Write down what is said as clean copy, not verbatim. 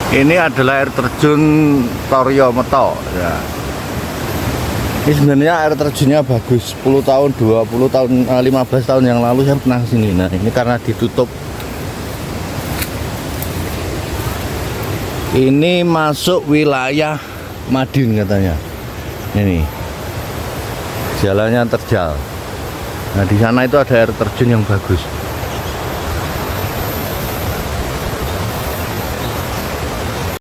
Ini adalah air terjun Toryo Meto ya. Ini sebenarnya air terjunnya bagus. 10 tahun, 20 tahun, 15 tahun yang lalu saya pernah kesini. Nah ini karena ditutup. Ini masuk wilayah Madiun katanya. Ini jalannya terjal. Nah di sana itu ada air terjun yang bagus.